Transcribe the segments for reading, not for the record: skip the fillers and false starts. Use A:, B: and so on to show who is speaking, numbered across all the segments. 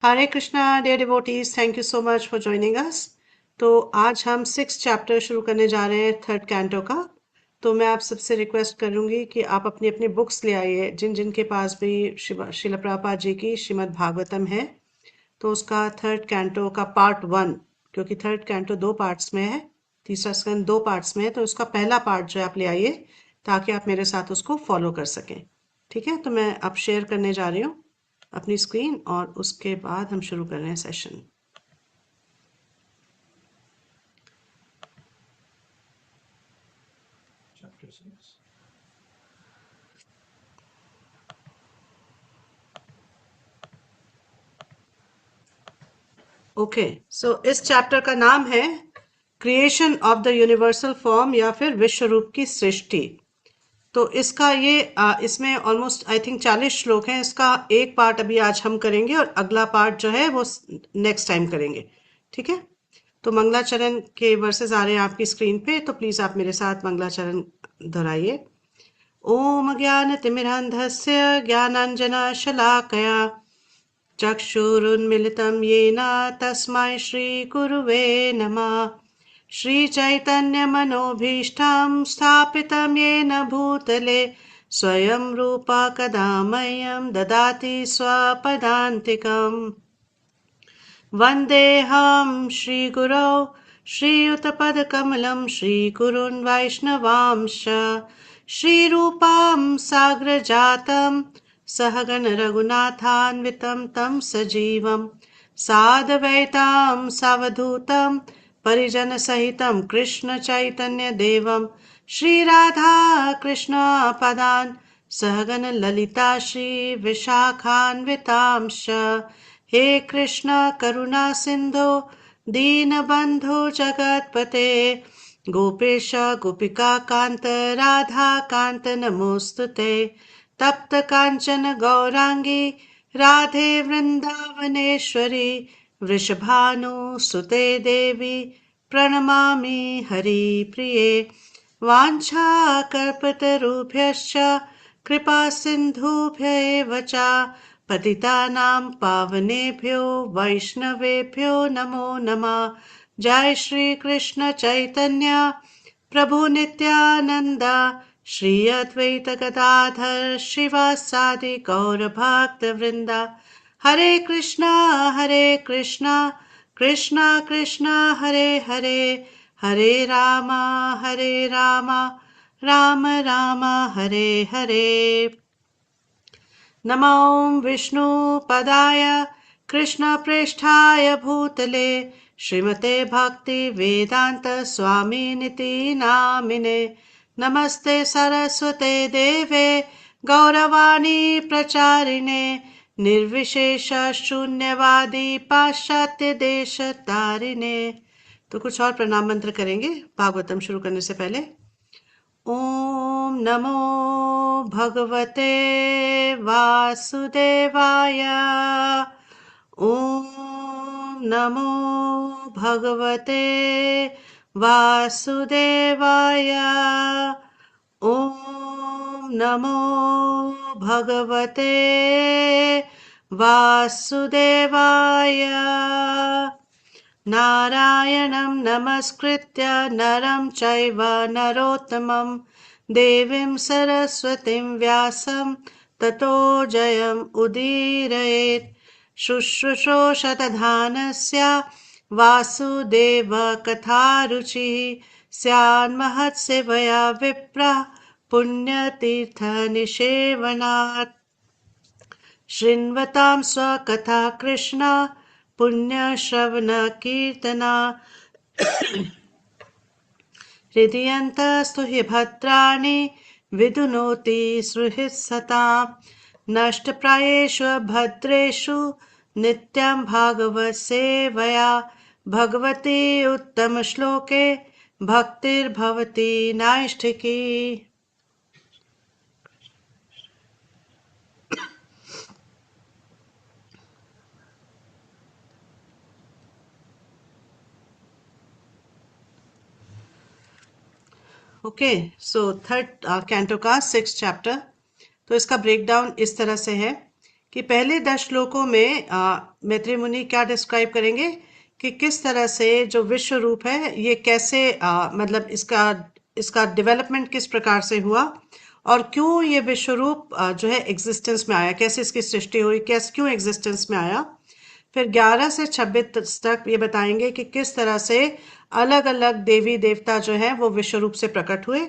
A: Hare Krishna dear devotees, thank you so much for joining us. तो आज हम 6 chapter शुरू करने जा रहे हैं थर्ड कैंटो का। तो मैं आप सबसे रिक्वेस्ट करूंगी कि आप अपनी अपनी बुक्स ले आइए, जिन जिन के पास भी शिला प्रभुपाद जी की श्रीमद् भागवतम है। तो उसका थर्ड कैंटो का पार्ट 1, क्योंकि थर्ड कैंटो 2 पार्ट्स में है, तीसरा स्कंद 2 पार्ट्स में है, तो उसका पहला पार्ट जो है आप ले आइए ताकि आप मेरे साथ उसको फॉलो कर सकें। ठीक है, तो मैं अब शेयर करने जा रही हूँ अपनी स्क्रीन और उसके बाद हम शुरू कर रहे हैं सेशन। ओके, सो इस चैप्टर का नाम है creation of the universal form या फिर विश्व रूप की सृष्टि। तो इसका इसमें ऑलमोस्ट आई थिंक 40 श्लोक हैं। इसका एक पार्ट अभी आज हम करेंगे और अगला पार्ट जो है वो नेक्स्ट टाइम करेंगे। ठीक है, तो मंगलाचरण के वर्सेस आ रहे हैं आपकी स्क्रीन पे, तो प्लीज आप मेरे साथ मंगलाचरण दोहराइए। ओम ज्ञानतिमिरान्धस्य ज्ञानाञ्जनशलाकया चक्षुरुन्मिलितं येन तस्मै श्रीगुरुवे नमः। श्रीचैतन्यमनोभीष्टं स्थापितं येन भूतले स्वयं रूपा कदा मह्यं ददाति स्वपदान्तिकम्। वन्देऽहं श्रीगुरौ श्रीयुतपदकमलं श्रीगुरून् वैष्णवांश्च श्रीरूपां साग्रजातं सहगण रघुनाथान्वितं तं सजीवं साद्वैतां सावधूतं परिजनसहितं कृष्णचैतन्यदेवं श्रीराधा कृष्णपदान् सहगण ललिता श्रीविशाखान्वितांश्च। हे कृष्ण करुणा सिंधो दीनबंधो जगतपते गोपेश गोपिका कांत राधा कांत नमोस्तुते। तप्त कांचन गौरांगी राधे वृंदावनेश्वरी वृषभानुसुते देवी प्रणमामि हरिप्रिये। वाञ्छाकल्पतरुभ्यश्च कृपा सिन्धुभ्य एव च पतितानां पावनेभ्यो वैष्णवेभ्यो नमो नमः। जय श्री कृष्ण चैतन्य प्रभु नित्यानंद श्री अद्वैत गदाधर श्रीवासादि गौर भक्त वृंदा। हरे कृष्णा कृष्णा कृष्णा हरे हरे, हरे रामा राम राम हरे हरे। नमो विष्णुपदाय कृष्णप्रेष्ठाय भूतले श्रीमते भक्ति वेदांत स्वामिनिति नामिने। नमस्ते सरस्वते देवे गौरवाणी प्रचारिणे निर्विशेष शून्यवादी पाश्चात्य देश तारिणे। तो कुछ और प्रणाम मंत्र करेंगे भागवतम शुरू करने से पहले। ओम नमो भगवते वासुदेवाय। ओम नमो भगवते वासुदेवाय। ओम नमो भगवते वासुदेवाय। नारायणं नमस्कृत्य नरं चैव नरोत्तमं देवीं सरस्वतीं व्यासं ततो जयम् उदीरयेत्। शुश्रूषोषतधानस्य वासुदेवकथारुचिः स्यान्महत्सेवया विप्रः पुण्यतीर्थनिषेवणात्। शृण्वतां स्वकथा कृष्ण पुण्यश्रवणकीर्तना। हृदयन्तस्तु हि भद्राणि विदुनोति सुहृत्सतां। नष्टप्रायेषु भद्रेषु नित्यं भागवतसेवया भगवती उत्तमश्लोके भक्तिर्भवति नैष्ठिकी। ओके, सो थर्ड कैंटो का 6 चैप्टर। तो इसका ब्रेकडाउन इस तरह से है कि पहले 10 श्लोकों में मैत्रेय मुनि क्या डिस्क्राइब करेंगे कि किस तरह से जो विश्व रूप है ये कैसे मतलब इसका इसका डेवलपमेंट किस प्रकार से हुआ और क्यों ये विश्व रूप जो है एग्जिस्टेंस में आया, कैसे इसकी सृष्टि हुई, कैसे क्यों एग्जिस्टेंस में आया। फिर 11 से 26 तक ये बताएंगे कि किस तरह से अलग अलग देवी देवता जो है वो विश्व रूप से प्रकट हुए।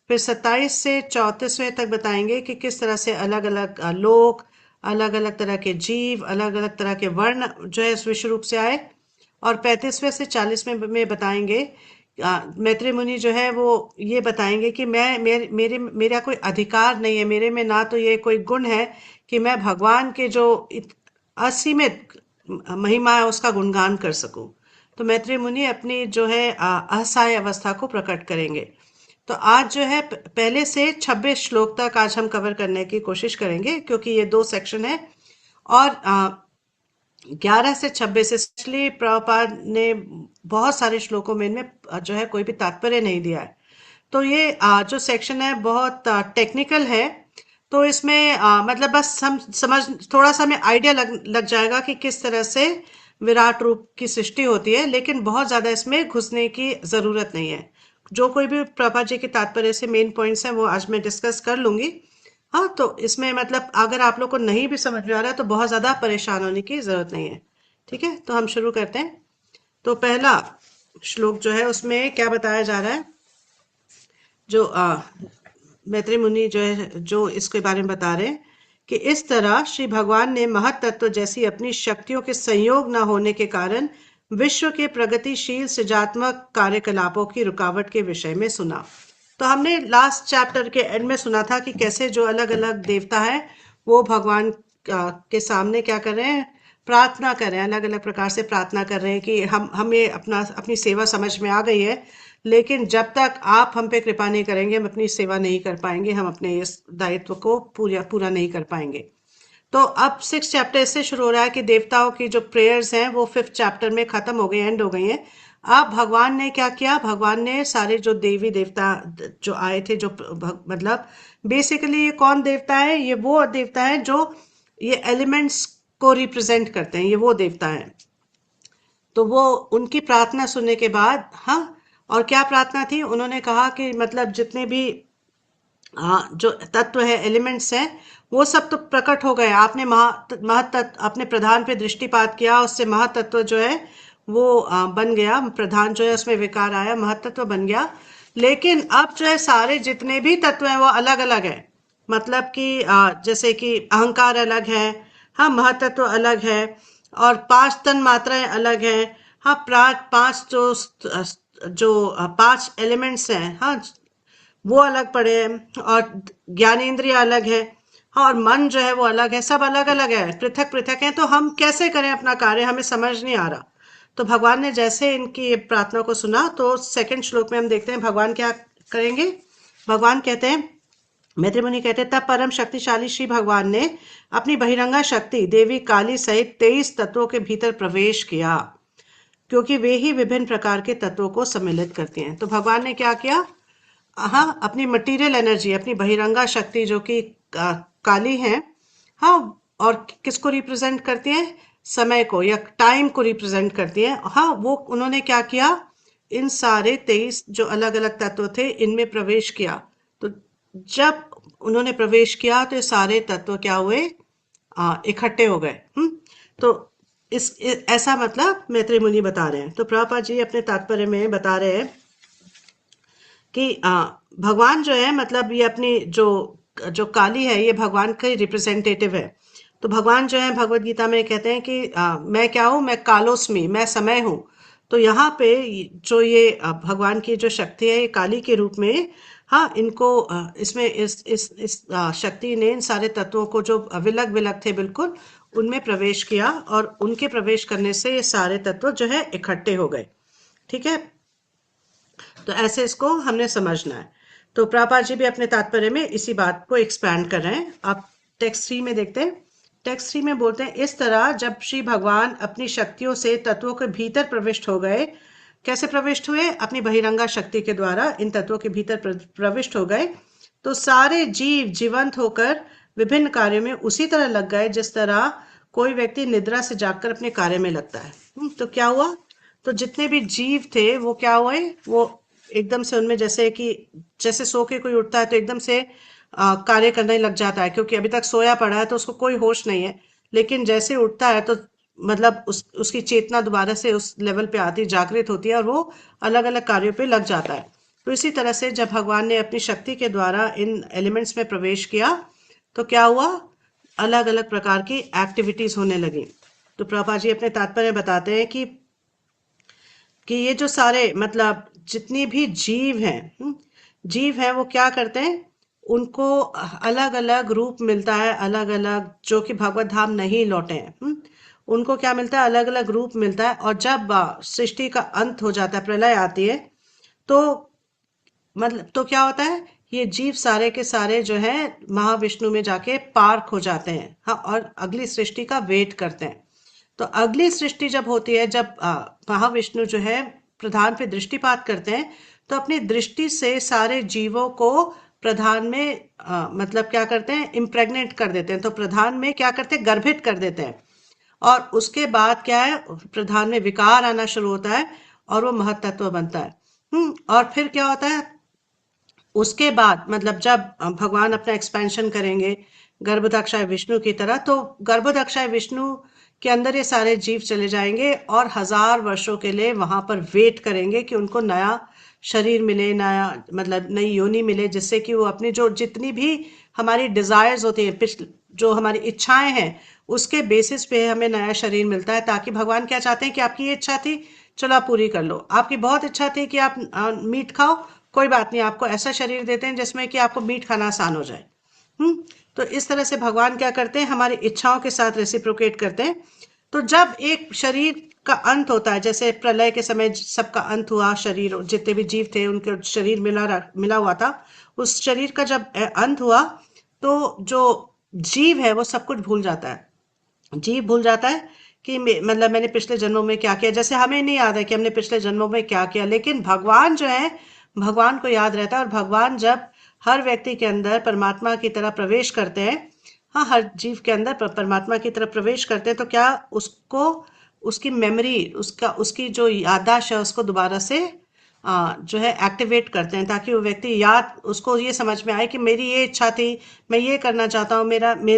A: फिर 27 से 34वें तक बताएंगे कि किस तरह से अलग अलग लोक, अलग अलग तरह के जीव, अलग अलग तरह के वर्ण जो है इस विश्व रूप से आए। और 35वें से 40वें में बताएंगे मैत्रेय मुनि जो है वो ये बताएंगे कि मेरा कोई अधिकार नहीं है, मेरे में ना तो ये कोई गुण है कि मैं भगवान के जो असीमित महिमा है उसका गुणगान कर सकूं। तो मैत्रेय मुनि अपनी जो है असहाय अवस्था को प्रकट करेंगे। तो आज जो है पहले से 26 श्लोक तक आज हम कवर करने की कोशिश करेंगे क्योंकि ये 2 सेक्शन है। और 11 से 26 इसलिए प्रभुपाद ने बहुत सारे श्लोकों में इनमें जो है कोई भी तात्पर्य नहीं दिया है। तो ये जो सेक्शन है बहुत टेक्निकल है। तो इसमें मतलब बस हम समझ थोड़ा सा हमें आइडिया लग जाएगा कि किस तरह से विराट रूप की सृष्टि होती है, लेकिन बहुत ज्यादा इसमें घुसने की जरूरत नहीं है। जो कोई भी प्रभा जी के तात्पर्य से मेन पॉइंट्स हैं वो आज मैं डिस्कस कर लूंगी। हाँ, तो इसमें मतलब अगर आप लोग को नहीं भी समझ में आ रहा है तो बहुत ज्यादा परेशान होने की जरूरत नहीं है। ठीक है, तो हम शुरू करते हैं। तो पहला श्लोक जो है उसमें क्या बताया जा रहा है, जो मैत्रेय मुनि जो है जो इसके बारे में बता रहे हैं कि इस तरह श्री भगवान ने महत तत्व जैसी अपनी शक्तियों के संयोग न होने के कारण विश्व के प्रगतिशील सृजात्मक कार्यकलापों की रुकावट के विषय में सुना। तो हमने लास्ट चैप्टर के एंड में सुना था कि कैसे जो अलग अलग देवता है वो भगवान के सामने क्या कर रहे हैं, प्रार्थना कर रहे हैं, अलग अलग प्रकार से प्रार्थना कर रहे हैं कि हमें अपनी सेवा समझ में आ गई है, लेकिन जब तक आप हम पे कृपा नहीं करेंगे हम अपनी सेवा नहीं कर पाएंगे, हम अपने इस दायित्व को पूरा पूरा नहीं कर पाएंगे। तो अब 6 चैप्टर इससे शुरू हो रहा है कि देवताओं की जो प्रेयर्स हैं वो 5th चैप्टर में खत्म हो गई, एंड हो गई हैं। अब भगवान ने क्या किया, भगवान ने सारे जो देवी देवता जो आए थे, जो मतलब बेसिकली ये कौन देवता है, ये वो देवता है जो ये एलिमेंट्स को रिप्रेजेंट करते हैं, ये वो देवता है। तो वो उनकी प्रार्थना सुनने के बाद, हाँ, और क्या प्रार्थना थी, उन्होंने कहा कि मतलब जितने भी जो तत्व है, एलिमेंट्स हैं, वो सब तो प्रकट हो गए। आपने महातत्व अपने प्रधान पे दृष्टिपात किया, उससे महातत्व जो है वो बन गया, प्रधान जो है उसमें विकार आया, महतत्व बन गया। लेकिन अब जो है सारे जितने भी तत्व हैं वो अलग अलग है। मतलब कि जैसे कि अहंकार अलग है, हाँ, महतत्व अलग है, और 5 तन मात्राएं अलग हैं, हाँ, पांच जो 5 एलिमेंट्स हैं, हाँ, वो अलग पड़े हैं, और ज्ञानेंद्रिय अलग है, हाँ, और मन जो है वो अलग है, सब अलग अलग है, पृथक पृथक है। तो हम कैसे करें अपना कार्य, हमें समझ नहीं आ रहा। तो भगवान ने जैसे इनकी ये प्रार्थना को सुना तो 2nd श्लोक में हम देखते हैं भगवान क्या करेंगे। भगवान कहते हैं, मैत्रेय मुनि कहते हैं, तब परम शक्तिशाली श्री भगवान ने अपनी बहिरंगा शक्ति देवी काली सहित 23 तत्वों के भीतर प्रवेश किया, क्योंकि वे ही विभिन्न प्रकार के तत्वों को सम्मिलित करते हैं। तो भगवान ने क्या किया, हाँ, अपनी मटेरियल एनर्जी, अपनी बहिरंगा शक्ति जो कि काली है, हाँ, और किसको रिप्रेजेंट करती है, समय को या टाइम को रिप्रेजेंट करती है, हाँ, वो उन्होंने क्या किया, इन सारे 23 जो अलग अलग तत्व थे इनमें प्रवेश किया। तो जब उन्होंने प्रवेश किया तो ये सारे तत्व क्या हुए, इकट्ठे हो गए। तो ऐसा मतलब मैत्रेय मुनि बता रहे हैं। तो प्रभुपाद जी अपने तात्पर्य में बता रहे हैं कि भगवान जो है मतलब ये अपनी जो जो काली है ये भगवान का रिप्रेजेंटेटिव है। तो भगवान जो है भगवत गीता में कहते हैं कि मैं क्या हूँ, मैं कालोस्मी, मैं समय हूँ। तो यहाँ पे जो ये भगवान की जो शक्ति है ये काली के रूप में, हाँ, इनको इसमें इस शक्ति ने इन सारे तत्वों को जो विलग विलग थे बिल्कुल उनमें प्रवेश किया, और उनके प्रवेश करने से ये सारे तत्व जो है इकट्ठे हो गए। ठीक है, तो ऐसे इसको हमने समझना है। तो प्रभुपाद जी भी अपने तात्पर्य में इसी बात को एक्सपैंड कर रहे हैं। आप टेक्स्ट 3 में देखते हैं। टेक्स्ट 3 में बोलते हैं, इस तरह जब श्री भगवान अपनी शक्तियों से तत्वों के भीतर प्रविष्ट हो गए, कैसे प्रविष्ट हुए, अपनी बहिरंगा शक्ति के द्वारा इन तत्वों के भीतर प्रविष्ट हो गए, तो सारे जीव जीवंत होकर विभिन्न कार्यों में उसी तरह लग गए जिस तरह कोई व्यक्ति निद्रा से जागकर अपने कार्य में लगता है। तो क्या हुआ? तो जितने भी जीव थे वो क्या हुए? वो एकदम से उनमें जैसे कि जैसे सो के कोई उठता है तो एकदम से कार्य करने लग जाता है, क्योंकि अभी तक सोया पड़ा है तो उसको कोई होश नहीं है। लेकिन जैसे उठता है तो मतलब उसकी चेतना दोबारा से उस लेवल पे आती, जागृत होती है और वो अलग अलग कार्यों पे लग जाता है। तो इसी तरह से जब भगवान ने अपनी शक्ति के द्वारा इन एलिमेंट्स में प्रवेश किया तो क्या हुआ? अलग अलग प्रकार की एक्टिविटीज होने लगी। तो प्रभुपाद जी अपने तात्पर्य में बताते हैं कि ये जो सारे मतलब जितनी भी जीव हैं वो क्या करते हैं? उनको अलग अलग रूप मिलता है, अलग अलग, जो कि भगवत धाम नहीं लौटे हैं। उनको क्या मिलता है? अलग अलग रूप मिलता है। और जब सृष्टि का अंत हो जाता है, प्रलय आती है, तो मतलब तो क्या होता है? ये जीव सारे के सारे जो है महाविष्णु में जाके पार्क हो जाते हैं, हाँ, और अगली सृष्टि का वेट करते हैं। तो अगली सृष्टि जब होती है, जब महाविष्णु जो है प्रधान पे दृष्टिपात करते हैं, तो अपनी दृष्टि से सारे जीवों को प्रधान में मतलब क्या करते हैं? इम्प्रेग्नेट कर देते हैं। तो प्रधान में क्या करते हैं? गर्भित कर देते हैं। और उसके बाद क्या है? प्रधान में विकार आना शुरू होता है और वो महतत्व बनता है। और फिर क्या होता है? उसके बाद मतलब जब भगवान अपना एक्सपेंशन करेंगे गर्भोदक्षाय विष्णु की तरह, तो गर्भोदक्षाय विष्णु के अंदर ये सारे जीव चले जाएंगे और 1000 वर्षों के लिए वहां पर वेट करेंगे कि उनको नया शरीर मिले, नया मतलब नई योनि मिले, जिससे कि वो अपनी जो जितनी भी हमारी डिजायर्स होती हैं, पिछले जो हमारी इच्छाएं हैं, उसके बेसिस पे हमें नया शरीर मिलता है। ताकि भगवान क्या चाहते हैं कि आपकी ये इच्छा थी, चलो आप पूरी कर लो। आपकी बहुत इच्छा थी कि आप मीट खाओ, कोई बात नहीं, आपको ऐसा शरीर देते हैं जिसमें कि आपको मीट खाना आसान हो जाए। तो इस तरह से भगवान क्या करते हैं? हमारी इच्छाओं के साथ रेसिप्रोकेट करते हैं। तो जब एक शरीर का अंत होता है, जैसे प्रलय के समय सबका अंत हुआ, शरीर जितने भी जीव थे उनके शरीर मिला हुआ था, उस शरीर का जब अंत हुआ, तो जो जीव है वो सब कुछ भूल जाता है। जीव भूल जाता है कि मतलब मैंने पिछले जन्मों में क्या किया। जैसे हमें नहीं याद है कि हमने पिछले जन्मों में क्या किया, लेकिन भगवान जो है, भगवान को याद रहता है। और भगवान जब हर व्यक्ति के अंदर परमात्मा की तरह प्रवेश करते हैं, हाँ, हर जीव के अंदर परमात्मा की तरफ प्रवेश करते हैं, तो क्या उसको उसकी मेमोरी, उसकी जो याददाश्त है उसको दोबारा से जो है एक्टिवेट करते हैं, ताकि वो व्यक्ति याद, उसको ये समझ में आए कि मेरी ये इच्छा थी, मैं ये करना चाहता हूँ,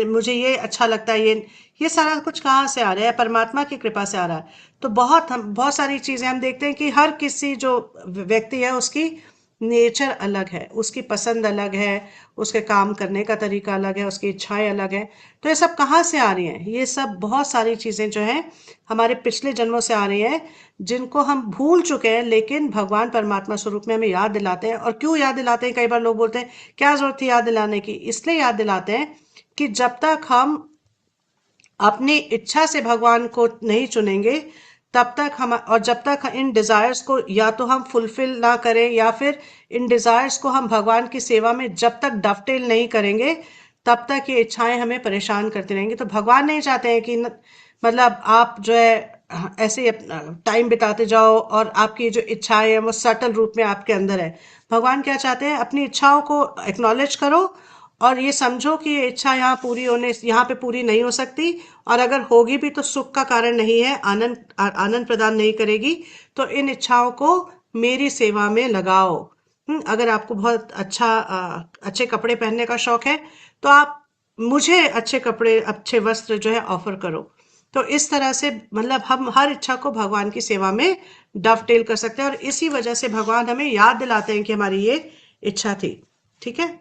A: मुझे ये अच्छा लगता है। ये सारा कुछ कहाँ से आ रहा है? परमात्मा की कृपा से आ रहा है। तो बहुत सारी चीजें हम देखते हैं कि हर किसी जो व्यक्ति है उसकी नेचर अलग है, उसकी पसंद अलग है, उसके काम करने का तरीका अलग है, उसकी इच्छाएं अलग है। तो ये सब कहाँ से आ रही हैं? ये सब बहुत सारी चीजें जो हैं हमारे पिछले जन्मों से आ रही हैं, जिनको हम भूल चुके हैं, लेकिन भगवान परमात्मा स्वरूप में हमें याद दिलाते हैं। और क्यों याद दिलाते हैं? कई बार लोग बोलते हैं क्या जरूरत थी याद दिलाने की? इसलिए याद दिलाते हैं कि जब तक हम अपनी इच्छा से भगवान को नहीं चुनेंगे, तब तक हम, और जब तक इन डिजायर्स को या तो हम फुलफिल ना करें, या फिर इन डिजायर्स को हम भगवान की सेवा में जब तक डफटेल नहीं करेंगे, तब तक ये इच्छाएं हमें परेशान करती रहेंगी। तो भगवान नहीं चाहते हैं कि मतलब आप जो है ऐसे ही टाइम बिताते जाओ और आपकी जो इच्छाएं हैं वो सटल रूप में आपके अंदर है। भगवान क्या चाहते हैं? अपनी इच्छाओं को एक्नॉलेज करो और ये समझो कि ये इच्छा यहाँ पे पूरी नहीं हो सकती, और अगर होगी भी तो सुख का कारण नहीं है, आनंद प्रदान नहीं करेगी। तो इन इच्छाओं को मेरी सेवा में लगाओ। अगर आपको बहुत अच्छे कपड़े पहनने का शौक है, तो आप मुझे अच्छे कपड़े, अच्छे वस्त्र जो है ऑफर करो। तो इस तरह से मतलब हम हर इच्छा को भगवान की सेवा में डवटेल कर सकते हैं, और इसी वजह से भगवान हमें याद दिलाते हैं कि हमारी ये इच्छा थी। ठीक है।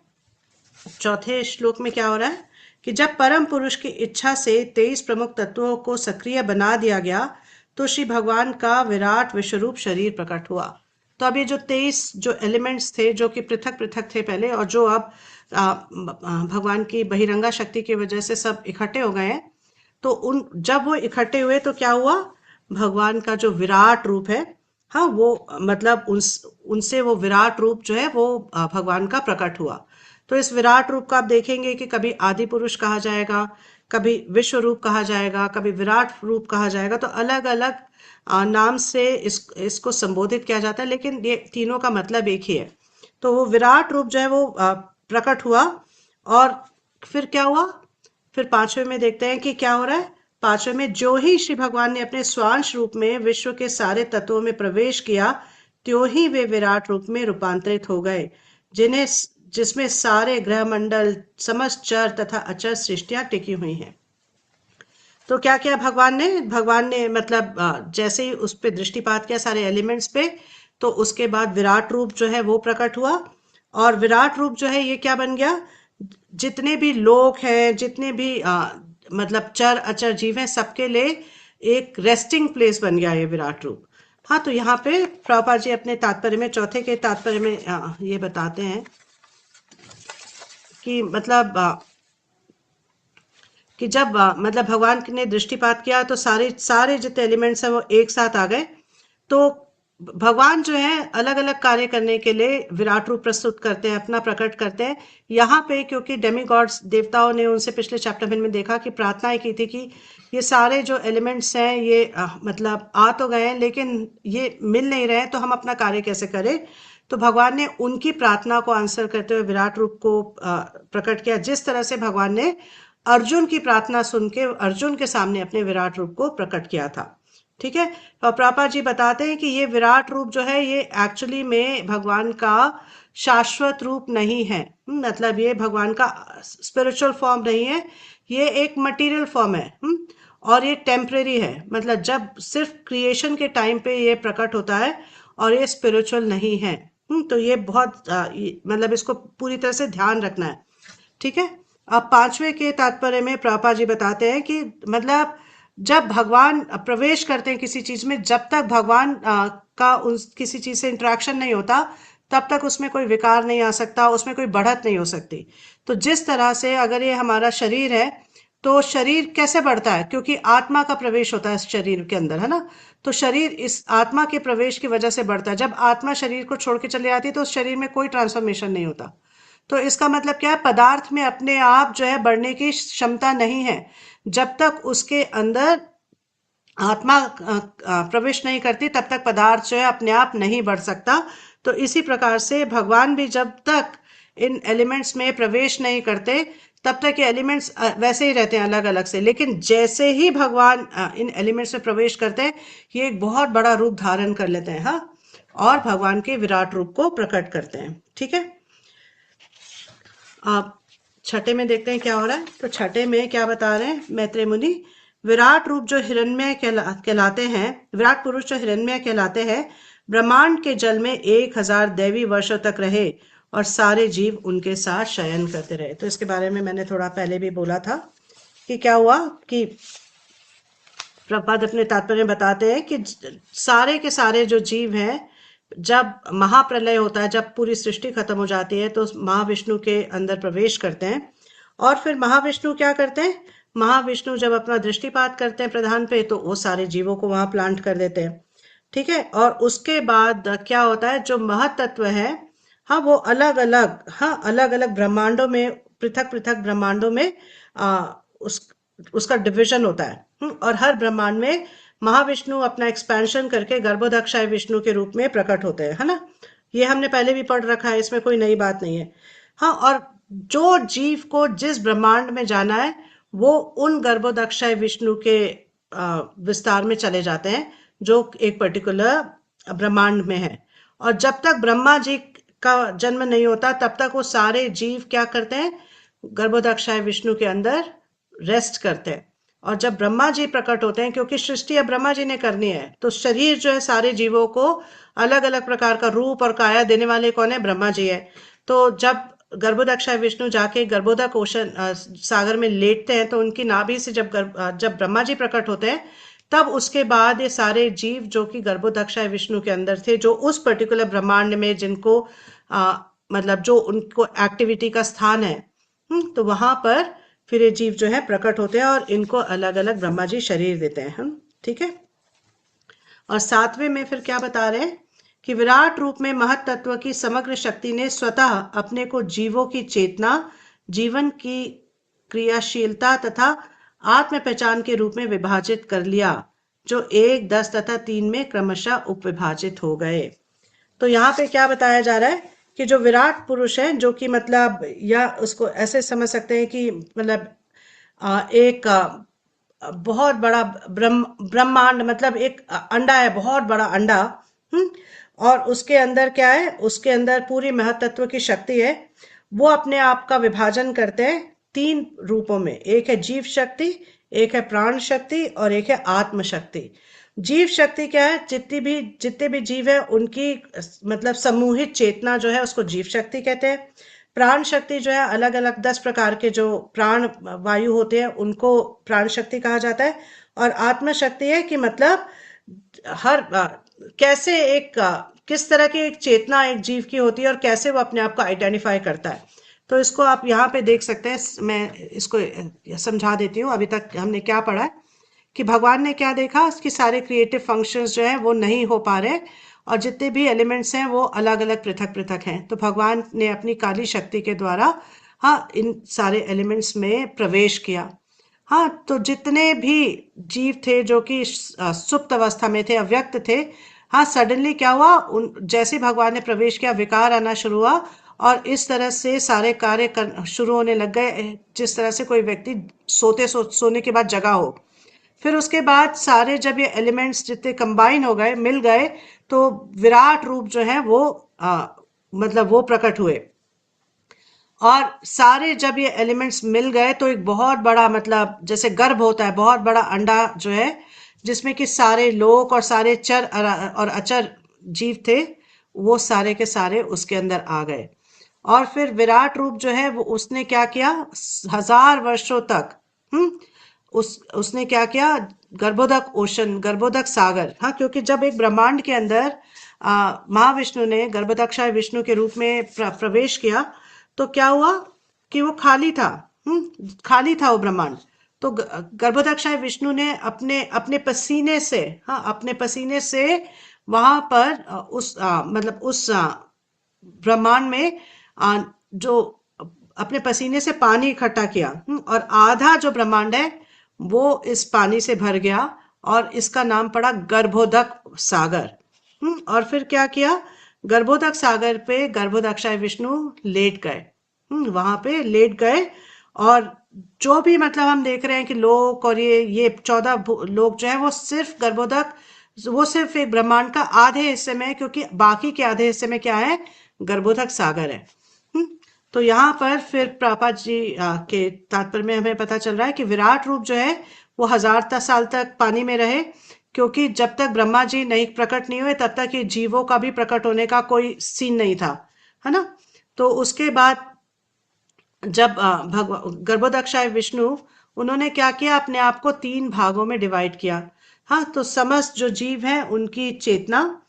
A: चौथे श्लोक में क्या हो रहा है कि जब परम पुरुष की इच्छा से 23 प्रमुख तत्वों को सक्रिय बना दिया गया, तो श्री भगवान का विराट विश्वरूप शरीर प्रकट हुआ। तो अब ये जो 23 जो एलिमेंट्स थे, जो कि पृथक पृथक थे पहले, और जो अब भगवान की बहिरंगा शक्ति की वजह से सब इकट्ठे हो गए हैं, तो जब वो इकट्ठे हुए तो क्या हुआ? भगवान का जो विराट रूप है, हाँ, वो मतलब उनसे वो विराट रूप जो है वो भगवान का प्रकट हुआ। तो इस विराट रूप का आप देखेंगे कि कभी आदि पुरुष कहा जाएगा, कभी विश्व रूप कहा जाएगा, कभी विराट रूप कहा जाएगा। तो अलग अलग नाम से इसको संबोधित किया जाता है, लेकिन ये तीनों का मतलब एक ही है। तो वो विराट रूप जो है वो प्रकट हुआ, और फिर क्या हुआ? फिर पांचवें में देखते हैं कि क्या हो रहा है। पांचवें में जो ही श्री भगवान ने अपने स्वांश रूप में विश्व के सारे तत्वों में प्रवेश किया, त्यों ही वे विराट रूप में रूपांतरित हो गए, जिन्हें जिसमें सारे ग्रह मंडल, समस्त चर तथा अचर सृष्टियां टिकी हुई हैं। तो क्या किया भगवान ने मतलब जैसे ही उस पे दृष्टिपात किया सारे एलिमेंट्स पे, तो उसके बाद विराट रूप जो है वो प्रकट हुआ। और विराट रूप जो है ये क्या बन गया? जितने भी लोग हैं, जितने भी मतलब चर अचर जीव हैं, सबके लिए एक रेस्टिंग प्लेस बन गया ये विराट रूप। हाँ, तो यहाँ पे प्रभुपाद जी अपने तात्पर्य में, चौथे के तात्पर्य में ये बताते हैं कि मतलब कि जब मतलब भगवान ने दृष्टिपात किया तो सारे सारे जितने एलिमेंट्स हैं वो एक साथ आ गए। तो भगवान जो है अलग अलग कार्य करने के लिए विराट रूप प्रस्तुत करते हैं, अपना प्रकट करते हैं। यहाँ पे क्योंकि डेमी गॉड्स, देवताओं ने उनसे पिछले चैप्टर में देखा कि प्रार्थनाएं की थी कि ये सारे जो एलिमेंट्स हैं ये मतलब आ तो गए हैं लेकिन ये मिल नहीं रहे हैं, तो हम अपना कार्य कैसे करें। तो भगवान ने उनकी प्रार्थना को आंसर करते हुए विराट रूप को प्रकट किया, जिस तरह से भगवान ने अर्जुन की प्रार्थना सुन के अर्जुन के सामने अपने विराट रूप को प्रकट किया था। ठीक है। और प्रभुपाद जी बताते हैं कि ये विराट रूप जो है ये एक्चुअली में भगवान का शाश्वत रूप नहीं है। मतलब ये भगवान का स्पिरिचुअल फॉर्म नहीं है, ये एक मटेरियल फॉर्म है। और ये टेम्परेरी है, मतलब जब सिर्फ क्रिएशन के टाइम पे ये प्रकट होता है और ये स्पिरिचुअल नहीं है। तो ये बहुत मतलब इसको पूरी तरह से ध्यान रखना है। ठीक है। अब पांचवें के तात्पर्य में प्रभुपाद जी बताते हैं कि मतलब जब भगवान प्रवेश करते हैं किसी चीज में, जब तक भगवान का उस किसी चीज से इंटरेक्शन नहीं होता तब तक उसमें कोई विकार नहीं आ सकता, उसमें कोई बढ़त नहीं हो सकती। तो जिस तरह से अगर ये हमारा शरीर है तो शरीर कैसे बढ़ता है? क्योंकि आत्मा का प्रवेश होता है शरीर के अंदर, है ना। तो शरीर इस आत्मा के प्रवेश की वजह से बढ़ता है। जब आत्मा शरीर को छोड़ के चली जाती है तो उस शरीर में कोई ट्रांसफॉर्मेशन नहीं होता। तो इसका मतलब क्या है? पदार्थ में अपने आप जो है बढ़ने की क्षमता नहीं है। जब तक उसके अंदर आत्मा प्रवेश नहीं करती तब तक पदार्थ जो है अपने आप नहीं बढ़ सकता। तो इसी प्रकार से भगवान भी जब तक इन एलिमेंट्स में प्रवेश नहीं करते तब तक ये एलिमेंट्स वैसे ही रहते हैं अलग अलग से। लेकिन जैसे ही भगवान इन एलिमेंट्स में प्रवेश करते हैं ये एक बहुत बड़ा रूप धारण कर लेते हैं। हाँ, और भगवान के विराट रूप को प्रकट करते हैं। ठीक है। आप छठे में देखते हैं क्या हो रहा है। तो छठे में क्या बता रहे हैं मैत्रेय मुनि? विराट रूप जो हिरण्मय कहलाते हैं, विराट पुरुष जो हिरण्मय कहलाते हैं, ब्रह्मांड के जल में 1000 दैवी वर्षों तक रहे और सारे जीव उनके साथ शयन करते रहे। तो इसके बारे में मैंने थोड़ा पहले भी बोला था कि क्या हुआ कि प्रभुपाद अपने तात्पर्य में बताते हैं कि सारे के सारे जो जीव हैं, जब महाप्रलय होता है, जब पूरी सृष्टि खत्म हो जाती है, तो महाविष्णु के अंदर प्रवेश करते हैं। और फिर महाविष्णु क्या करते हैं? महाविष्णु जब अपना दृष्टिपात करते हैं प्रधान पे तो वो सारे जीवों को वहां प्लांट कर देते हैं। ठीक है। और उसके बाद क्या होता है? जो महतत्व है, हाँ, वो अलग अलग, हाँ, अलग अलग ब्रह्मांडों में, पृथक पृथक ब्रह्मांडों में उसका डिविजन होता है। और हर ब्रह्मांड में महाविष्णु अपना एक्सपेंशन करके गर्भोदक्षाय विष्णु के रूप में प्रकट होते हैं, है ना। ये हमने पहले भी पढ़ रखा है, इसमें कोई नई बात नहीं है। हाँ, और जो जीव को जिस ब्रह्मांड में जाना है वो उन गर्भोदक्षाय विष्णु के विस्तार में चले जाते हैं जो एक पर्टिकुलर ब्रह्मांड में है। और जब तक ब्रह्मा जी का जन्म नहीं होता तब तक वो सारे जीव क्या करते हैं? गर्भोदक्षाय विष्णु के अंदर रेस्ट करते हैं। और जब ब्रह्मा जी प्रकट होते हैं, क्योंकि सृष्टि अब ब्रह्मा जी ने करनी है, तो शरीर जो है सारे जीवों को अलग अलग प्रकार का रूप और काया देने वाले कौन है? ब्रह्मा जी है। तो जब गर्भोदक्षाय विष्णु जाके गर्भोदक ओशन सागर में लेटते हैं तो उनकी नाभि से जब ब्रह्मा जी प्रकट होते हैं तब उसके बाद ये सारे जीव जो कि गर्भोदक्षाय विष्णु के अंदर थे, जो उस पर्टिकुलर ब्रह्मांड में जिनको मतलब जो उनको एक्टिविटी का स्थान है, तो वहां पर फिर ये जीव जो है प्रकट होते हैं और इनको अलग अलग ब्रह्मा जी शरीर देते हैं हम। ठीक है। और सातवें में फिर क्या बता रहे हैं कि विराट रूप में महत तत्व की समग्र शक्ति ने स्वतः अपने को जीवों की चेतना, जीवन की क्रियाशीलता तथा आत्म पहचान के रूप में विभाजित कर लिया, जो 1, 10 तथा 3 में क्रमशः उपविभाजित हो गए। तो यहाँ पे क्या बताया जा रहा है कि जो विराट पुरुष है, जो कि मतलब, या उसको ऐसे समझ सकते हैं कि मतलब एक बहुत बड़ा ब्रह्मांड, मतलब एक अंडा है, बहुत बड़ा अंडा। हम्म और उसके अंदर क्या है, उसके अंदर पूरी महतत्व की शक्ति है। वो अपने आप का विभाजन करते हैं तीन रूपों में, एक है जीव शक्ति, एक है प्राण शक्ति, और एक है आत्म शक्ति। जीव शक्ति क्या है, जितने भी जीव है उनकी मतलब समूहित चेतना जो है उसको जीव शक्ति कहते हैं। प्राण शक्ति जो है, अलग अलग 10 प्रकार के जो प्राण वायु होते हैं उनको प्राण शक्ति कहा जाता है। और आत्म शक्ति है कि मतलब हर कैसे एक किस तरह की एक चेतना एक जीव की होती है और कैसे वो अपने आप को आइडेंटिफाई करता है। तो इसको आप यहाँ पे देख सकते हैं, मैं इसको समझा देती हूँ। अभी तक हमने क्या पढ़ा है कि भगवान ने क्या देखा, उसकी सारे क्रिएटिव फंक्शंस जो हैं वो नहीं हो पा रहे, और जितने भी एलिमेंट्स हैं वो अलग अलग पृथक पृथक हैं। तो भगवान ने अपनी काली शक्ति के द्वारा हाँ इन सारे एलिमेंट्स में प्रवेश किया। हाँ, तो जितने भी जीव थे जो कि सुप्त अवस्था में थे, अव्यक्त थे, हाँ सडनली क्या हुआ, उन जैसे ही भगवान ने प्रवेश किया विकार आना शुरू हुआ, और इस तरह से सारे कार्य शुरू होने लग गए, जिस तरह से कोई व्यक्ति सोने के बाद जगा हो। फिर उसके बाद सारे जब ये एलिमेंट्स जितने कंबाइन हो गए, मिल गए, तो विराट रूप जो है वो मतलब वो प्रकट हुए। और सारे जब ये एलिमेंट्स मिल गए तो एक बहुत बड़ा, मतलब जैसे गर्भ होता है, बहुत बड़ा अंडा जो है, जिसमें कि सारे लोक और सारे चर और अचर जीव थे, वो सारे के सारे उसके अंदर आ गए। और फिर विराट रूप जो है वो उसने क्या किया, 1000 वर्षों तक उसने क्या किया, गर्भोदक ओशन, गर्भोदक सागर। हाँ, क्योंकि जब एक ब्रह्मांड के अंदर महाविष्णु ने गर्भोदक्षाय विष्णु के रूप में प्रवेश किया, तो क्या हुआ कि वो खाली था। खाली था वो ब्रह्मांड। तो गर्भोदक्षाय विष्णु ने अपने अपने पसीने से, हाँ अपने पसीने से वहां पर मतलब उस ब्रह्मांड में जो अपने पसीने से पानी इकट्ठा किया, और आधा जो ब्रह्मांड है वो इस पानी से भर गया, और इसका नाम पड़ा गर्भोदक सागर। और फिर क्या किया, गर्भोदक सागर पे गर्भोदक्षाय विष्णु लेट गए। वहां पे लेट गए, और जो भी मतलब हम देख रहे हैं कि लोक और ये 14 लोक जो है वो सिर्फ गर्भोदक, वो सिर्फ एक ब्रह्मांड का आधे हिस्से में है, क्योंकि बाकी के आधे हिस्से में क्या है, गर्भोदक सागर है। तो यहाँ पर फिर प्रभुपाद जी के तात्पर्य में हमें पता चल रहा है कि विराट रूप जो है वो 1000 साल तक पानी में रहे, क्योंकि जब तक ब्रह्मा जी नहीं प्रकट नहीं हुए तब तक ये जीवों का भी प्रकट होने का कोई सीन नहीं था, है ना। तो उसके बाद जब गर्भोदक्षाय विष्णु, उन्होंने क्या किया, अपने आप को 3 भागों में डिवाइड किया। हाँ, तो समस्त जो जीव हैं उनकी चेतना,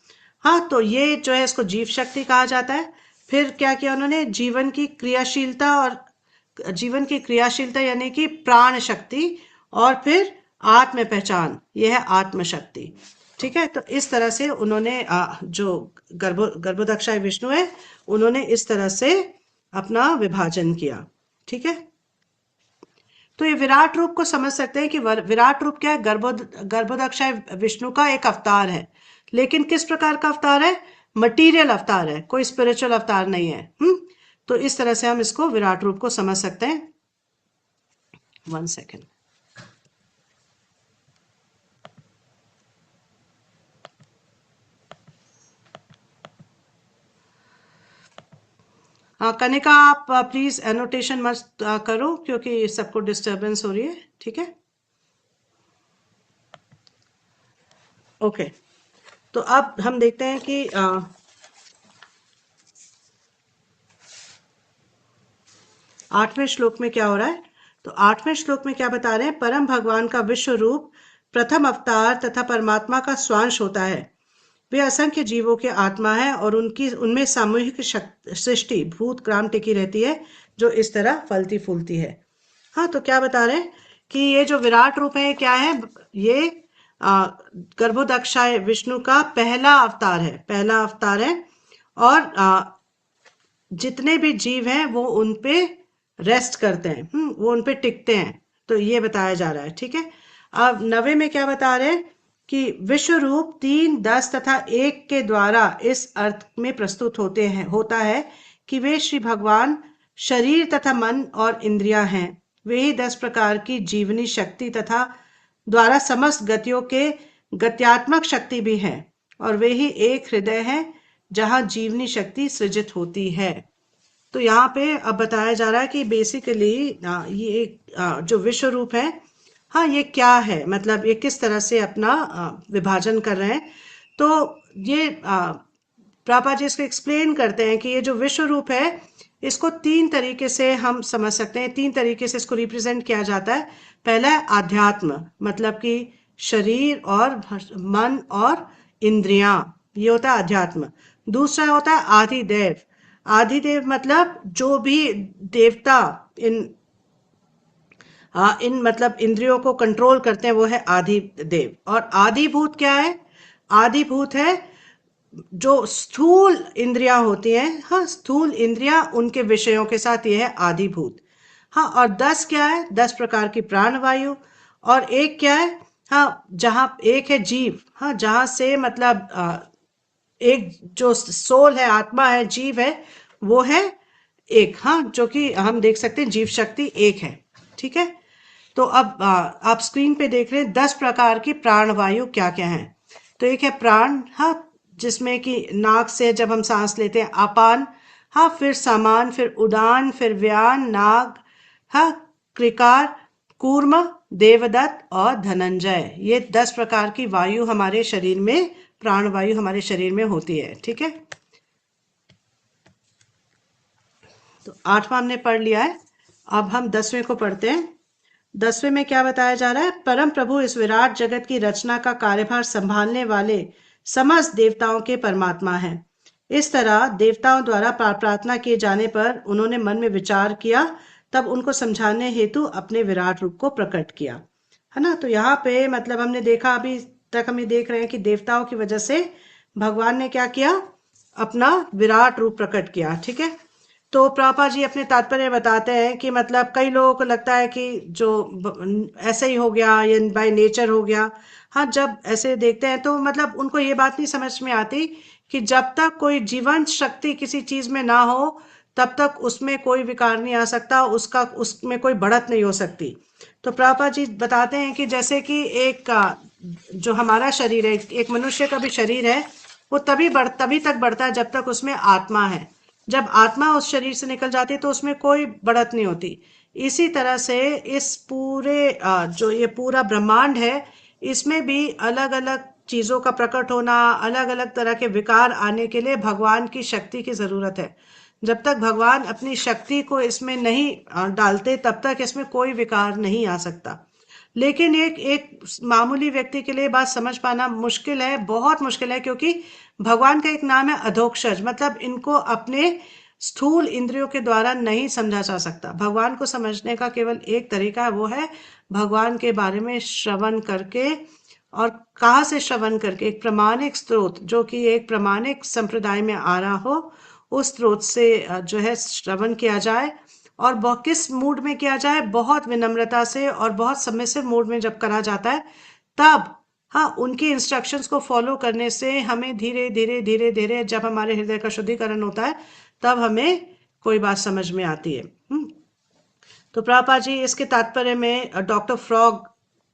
A: हाँ तो ये जो है इसको जीव शक्ति कहा जाता है। फिर क्या किया उन्होंने, जीवन की क्रियाशीलता, और जीवन की क्रियाशीलता यानी कि प्राण शक्ति, और फिर आत्म पहचान, यह है आत्म शक्ति। ठीक है, तो इस तरह से उन्होंने जो गर्भोदक्षाय विष्णु है, उन्होंने इस तरह से अपना विभाजन किया। ठीक है, तो ये विराट रूप को समझ सकते हैं कि विराट रूप क्या है, गर्भोदक्षाय विष्णु का एक अवतार है। लेकिन किस प्रकार का अवतार है, मटीरियल अवतार है, कोई स्पिरिचुअल अवतार नहीं है। तो इस तरह से हम इसको विराट रूप को समझ सकते हैं। 1 सेकेंड। कनिका, आप प्लीज एनोटेशन मत करो, क्योंकि सबको डिस्टरबेंस हो रही है। ठीक है, ओके। तो अब हम देखते हैं कि 8वें श्लोक में क्या हो रहा है। तो 8वें श्लोक में क्या बता रहे हैं, परम भगवान का विश्व रूप प्रथम अवतार तथा परमात्मा का स्वांश होता है। वे असंख्य जीवों के आत्मा है, और उनमें सामूहिक सृष्टि भूत ग्राम टिकी रहती है, जो इस तरह फलती फूलती है। हाँ, तो क्या बता रहे हैं कि ये जो विराट रूप है क्या है, ये गर्भोदक्षाय विष्णु का पहला अवतार है, पहला अवतार है। और जितने भी जीव हैं वो उन पे रेस्ट करते हैं, वो उन पे टिकते हैं। तो ये बताया जा रहा है। ठीक है, अब 9वें में क्या बता रहे हैं कि विश्व रूप 3, 10 तथा 1 के द्वारा इस अर्थ में प्रस्तुत होता है कि वे श्री भगवान शरीर तथा मन और इंद्रियां हैं। वे ही 10 प्रकार की जीवनी शक्ति तथा द्वारा समस्त गतियों के गत्यात्मक शक्ति भी है, और वे ही एक हृदय है जहां जीवनी शक्ति सृजित होती है। तो यहाँ पे अब बताया जा रहा है कि बेसिकली ये जो विश्व रूप है, हाँ ये क्या है, मतलब ये किस तरह से अपना विभाजन कर रहे हैं। तो ये प्रभुपाद जी इसको एक्सप्लेन करते हैं कि ये जो विश्व रूप है इसको 3 तरीके से हम समझ सकते हैं, 3 तरीके से इसको रिप्रेजेंट किया जाता है। पहला है आध्यात्म, मतलब कि शरीर और मन और इंद्रियां, ये होता है अध्यात्म। दूसरा होता है आदिदेव। आदिदेव मतलब जो भी देवता इन मतलब इंद्रियों को कंट्रोल करते हैं वो है आदि देव। और आदिभूत क्या है? आदिभूत है जो स्थूल इंद्रियां होती हैं, हाँ स्थूल इंद्रियां उनके विषयों के साथ ये है आदिभूत। हाँ, और 10 क्या है? 10 प्रकार की प्राणवायु। और एक क्या है? हाँ, जहां एक है जीव, हाँ जहां से मतलब एक जो सोल है, आत्मा है, जीव है, वो है एक, हाँ जो कि हम देख सकते हैं जीव शक्ति एक है। ठीक है, तो अब आप स्क्रीन पे देख रहे हैं 10 प्रकार की प्राणवायु क्या क्या है। तो एक है प्राण, हाँ जिसमें कि नाक से जब हम सांस लेते हैं अपान, हाँ फिर सामान, फिर उड़ान, फिर व्यान, नाग, हाँ कृकार, कूर्म, देवदत्त और धनंजय। ये 10 प्रकार की वायु हमारे शरीर में, प्राणवायु हमारे शरीर में होती है। ठीक है, तो 8वां हमने पढ़ लिया है। अब हम 10वें को पढ़ते हैं। 10वें में क्या बताया जा रहा है? परम प्रभु इस विराट जगत की रचना का कार्यभार संभालने वाले समस्त देवताओं के परमात्मा हैं। इस तरह देवताओं द्वारा प्रार्थना किए जाने पर उन्होंने मन में विचार किया, तब उनको समझाने हेतु अपने विराट रूप को प्रकट किया, है ना। तो यहाँ पे मतलब हमने देखा, अभी तक हम ये देख रहे हैं कि देवताओं की वजह से भगवान ने क्या किया? अपना विराट रूप प्रकट किया। ठीक है, तो प्रभुपाद जी अपने तात्पर्य बताते हैं कि मतलब कई लोगों को लगता है कि जो ऐसे ही हो गया, ये बाय नेचर हो गया। हाँ, जब ऐसे देखते हैं तो मतलब उनको ये बात नहीं समझ में आती कि जब तक कोई जीवंत शक्ति किसी चीज में ना हो तब तक उसमें कोई विकार नहीं आ सकता, उसमें कोई बढ़त नहीं हो सकती। तो प्रभुपाद जी बताते हैं कि जैसे कि एक जो हमारा शरीर है, एक मनुष्य का भी शरीर है, वो तभी तक बढ़ता है जब तक उसमें आत्मा है। जब आत्मा उस शरीर से निकल जाती है तो उसमें कोई बढ़त नहीं होती। इसी तरह से इस पूरे जो ये पूरा ब्रह्मांड है, इसमें भी अलग अलग चीजों का प्रकट होना, अलग अलग तरह के विकार आने के लिए भगवान की शक्ति की जरूरत है। जब तक भगवान अपनी शक्ति को इसमें नहीं डालते तब तक इसमें कोई विकार नहीं आ सकता। लेकिन एक एक मामूली व्यक्ति के लिए बात समझ पाना मुश्किल है, बहुत मुश्किल है, क्योंकि भगवान का एक नाम है अधोक्षज, मतलब इनको अपने स्थूल इंद्रियों के द्वारा नहीं समझा जा सकता। भगवान को समझने का केवल एक तरीका है, वो है भगवान के बारे में श्रवण करके। और कहाँ से श्रवण करके? एक प्रमाणिक स्रोत, जो कि एक प्रमाणिक संप्रदाय में आ रहा हो, उस स्रोत से जो है श्रवण किया जाए। और किस मूड में किया जाए? बहुत विनम्रता से और बहुत सबमिसिव मूड में जब करा जाता है तब, हाँ उनकी इंस्ट्रक्शंस को फॉलो करने से हमें धीरे धीरे धीरे धीरे जब हमारे हृदय का शुद्धिकरण होता है तब हमें कोई बात समझ में आती है। तो प्रभुपाद जी इसके तात्पर्य में डॉक्टर फ्रॉग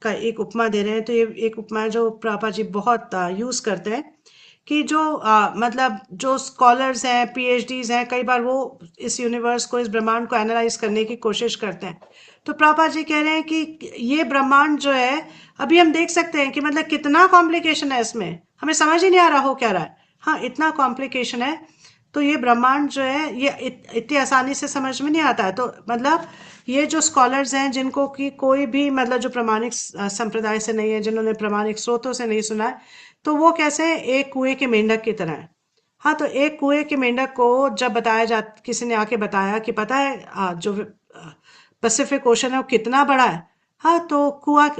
A: का एक उपमा दे रहे हैं। तो ये एक उपमा है जो प्रभुपाद जी बहुत यूज करते हैं कि जो मतलब जो स्कॉलर्स हैं, पीएचडीज हैं, कई बार वो इस यूनिवर्स को, इस ब्रह्मांड को एनालाइज करने की कोशिश करते हैं। तो प्रभुपाद जी कह रहे हैं कि ये ब्रह्मांड जो है, अभी हम देख सकते हैं कि मतलब कितना कॉम्प्लिकेशन है इसमें, हमें समझ ही नहीं आ रहा हो क्या रहा है। हाँ, इतना कॉम्प्लिकेशन है। तो ये ब्रह्मांड जो है ये इतनी आसानी से समझ में नहीं आता है। तो मतलब ये जो स्कॉलर्स हैं जिनको कि कोई भी मतलब जो प्रमाणिक संप्रदाय से नहीं है, जिन्होंने प्रमाणिक स्रोतों से नहीं सुना है, तो वो कैसे हैं? एक कुएं के मेंढक की तरह है। हाँ, तो एक कुएं के मेंढक को जब किसी ने आके बताया कि पता है जो पैसिफिक ओशन है वो कितना बड़ा है। हाँ, तो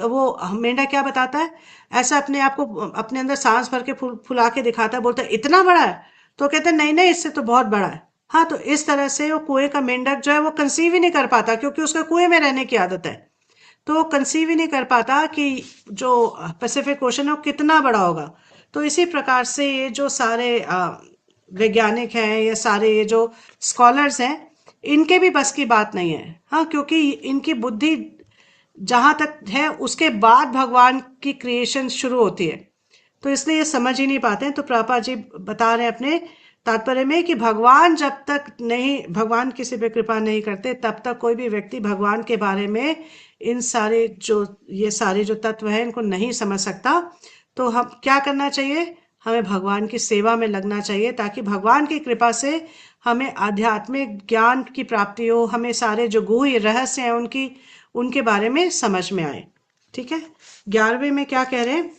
A: वो मेंढक क्या बताता है? ऐसा अपने आप को अपने अंदर सांस भर के फुला के दिखाता है, बोलता है इतना बड़ा है। तो कहते हैं नहीं नहीं, इससे तो बहुत बड़ा है। हाँ, तो इस तरह से वो कुएं का मेंढक जो है वो कंसीव ही नहीं कर पाता, क्योंकि उसका कुएं में रहने की आदत है। तो कंसीव ही नहीं कर पाता कि जो पैसिफिक ओशन है वो कितना बड़ा होगा। तो इसी प्रकार से ये जो सारे वैज्ञानिक हैं या सारे ये जो स्कॉलर्स हैं, इनके भी बस की बात नहीं है। हाँ, क्योंकि इनकी बुद्धि जहां तक है उसके बाद भगवान की क्रिएशन शुरू होती है, तो इसलिए ये समझ ही नहीं पाते हैं। तो प्रभुपाद जी बता रहे हैं अपने तात्पर्य में कि भगवान जब तक नहीं, भगवान किसी पे कृपा नहीं करते तब तक कोई भी व्यक्ति भगवान के बारे में इन सारे जो ये सारे जो तत्व हैं इनको नहीं समझ सकता। तो हम क्या करना चाहिए, हमें भगवान की सेवा में लगना चाहिए ताकि भगवान की कृपा से हमें आध्यात्मिक ज्ञान की प्राप्ति हो, हमें सारे जो गुह्य रहस्य हैं उनके बारे में समझ में आए। ठीक है, 11वें में क्या कह रहे हैं,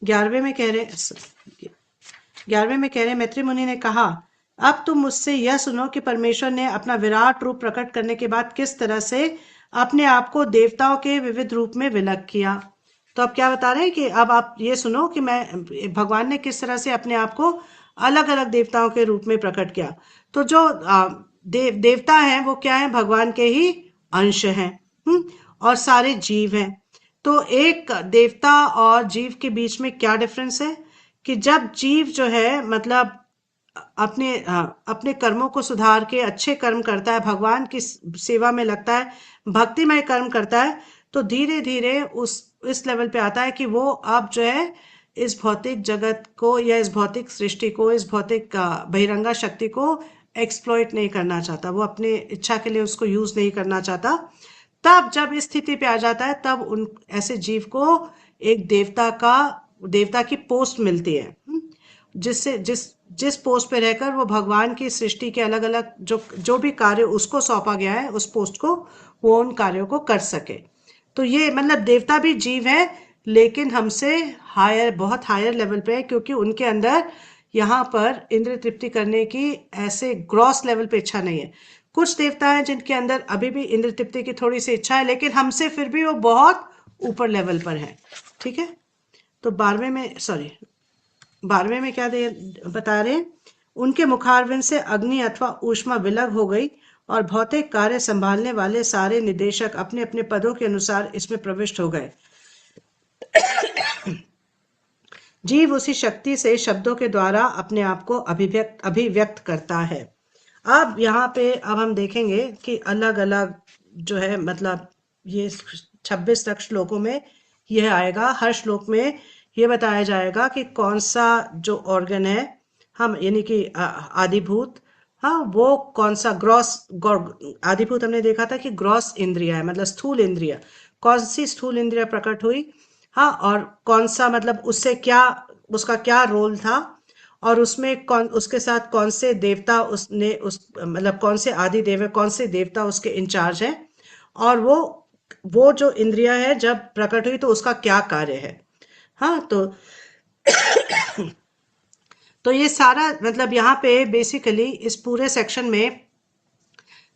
A: 11वें में कह रहे 11वें में कह रहे मैत्री मुनि ने कहा, अब तुम मुझसे यह सुनो कि परमेश्वर ने अपना विराट रूप प्रकट करने के बाद किस तरह से अपने आप को देवताओं के विविध रूप में विलग किया। तो अब क्या बता रहे हैं कि अब आप ये सुनो कि मैं भगवान ने किस तरह से अपने आप को अलग अलग देवताओं के रूप में प्रकट किया। तो जो देवता हैं वो क्या है, भगवान के ही अंश हैं। और सारे जीव हैं। तो एक देवता और जीव के बीच में क्या डिफरेंस है कि जब जीव जो है मतलब अपने कर्मों को सुधार के अच्छे कर्म करता है, भगवान की सेवा में लगता है, भक्तिमय कर्म करता है, तो धीरे धीरे उस इस लेवल पे आता है कि वो अब जो है इस भौतिक जगत को या इस भौतिक सृष्टि को, इस भौतिक बहिरंगा शक्ति को एक्सप्लॉइट नहीं करना चाहता, वो अपने इच्छा के लिए उसको यूज नहीं करना चाहता। तब जब इस स्थिति पे आ जाता है तब उन ऐसे जीव को एक देवता की पोस्ट मिलती है, जिससे जिस पोस्ट पे रहकर वो भगवान की सृष्टि के अलग अलग जो जो भी कार्य उसको सौंपा गया है उस पोस्ट को, वो उन कार्यों को कर सके। तो ये मतलब देवता भी जीव है लेकिन हमसे हायर, बहुत हायर लेवल पे है, क्योंकि उनके अंदर यहाँ पर इंद्र तृप्ति करने की ऐसे ग्रॉस लेवल पे इच्छा नहीं है। कुछ देवता हैं जिनके अंदर अभी भी इंद्र तृप्ति की थोड़ी सी इच्छा है, लेकिन हमसे फिर भी वो बहुत ऊपर लेवल पर है। ठीक है, तो 12वें में क्या बता रहे हैं, उनके मुखारविंद से अग्नि अथवा ऊष्मा विलग हो गई और भौतिक कार्य संभालने वाले सारे निदेशक अपने अपने पदों के अनुसार इसमें प्रविष्ट हो गए। जीव उसी शक्ति से शब्दों के द्वारा अपने आप को अभिव्यक्त करता है। अब यहाँ पे अब हम देखेंगे कि अलग अलग जो है मतलब ये 26 तक श्लोकों में यह आएगा। हर श्लोक में ये बताया जाएगा कि कौन सा जो ऑर्गन है, हम यानी कि आदिभूत, हाँ वो कौन सा आदिभूत हमने देखा था कि ग्रॉस इंद्रिया है, मतलब स्थूल इंद्रिया, कौन सी स्थूल इंद्रिया प्रकट हुई, हाँ, और कौन सा मतलब उससे क्या, उसका क्या रोल था, और उसमें कौन, उसके साथ कौन से देवता उसने उस मतलब कौन से आदि देव है, कौन से देवता उसके इंचार्ज है, और वो जो इंद्रिया है जब प्रकट हुई तो उसका क्या कार्य है। हाँ, तो ये सारा मतलब यहाँ पे बेसिकली इस पूरे सेक्शन में